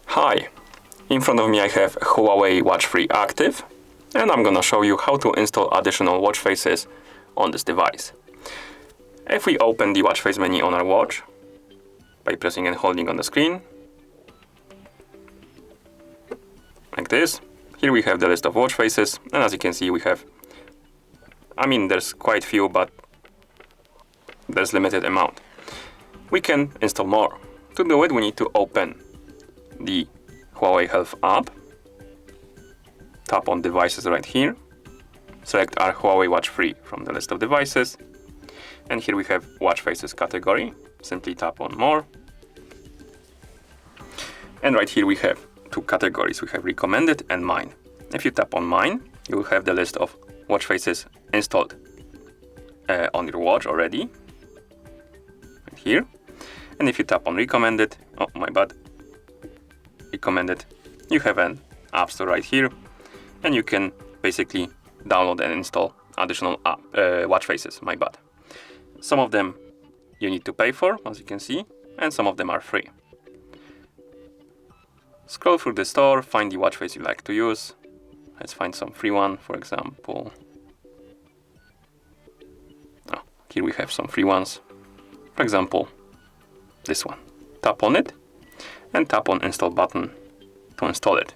Hi, in front of me I have HUAWEI Watch 3 active, and I'm gonna show you how to install additional watch faces on this device. If we open the watch face menu on our watch by pressing and holding on the screen, like this, here we have the list of watch faces, and as you can see we have, there's quite few, but there's limited amount. We can install more. To do it, we need to open the Huawei Health app, tap on devices right here, select our Huawei Watch 3 from the list of devices, and here we have watch faces category. Simply tap on more, and right here we have two categories. We have recommended and mine. If you tap on mine, you will have the list of watch faces installed on your watch already, right here. And if you tap on recommended, recommended, you have an app store right here, and you can basically download and install additional watch faces, Some of them you need to pay for, as you can see, and some of them are free. Scroll through the store, find the watch face you like to use. Let's find some free one, for example. Here we have some free ones. For example, this one. Tap on it and tap on install button to install it.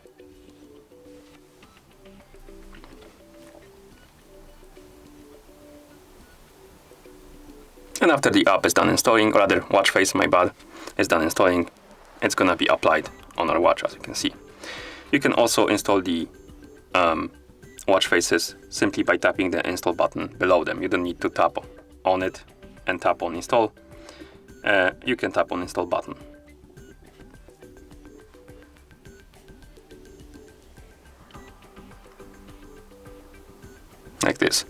And after the app is done installing, or rather watch face, is done installing, it's gonna be applied on our watch, as you can see. You can also install the watch faces simply by tapping the install button below them. You don't need to tap on it and tap on install. You can tap on install button. Like this.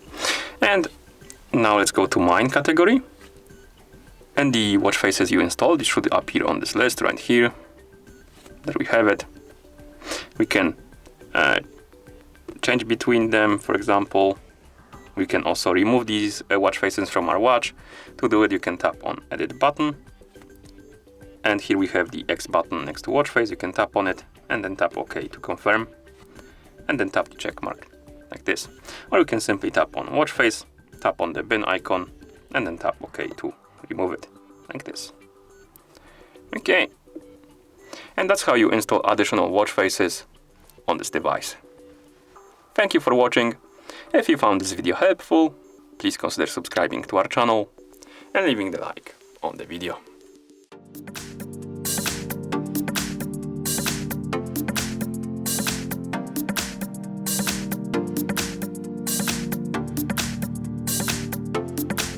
And now let's go to mine category. And the watch faces you installed, it should appear on this list right here. There we have it. We can change between them, for example. We can also remove these watch faces from our watch. To do it, you can tap on edit button. And here we have the X button next to watch face. You can tap on it and then tap OK to confirm. And then tap the check mark, like this. Or you can simply tap on watch face, tap on the bin icon, and then tap OK to remove it, like this. Okay. And that's how you install additional watch faces on this device. Thank you for watching. If you found this video helpful, please consider subscribing to our channel and leaving the like on the video.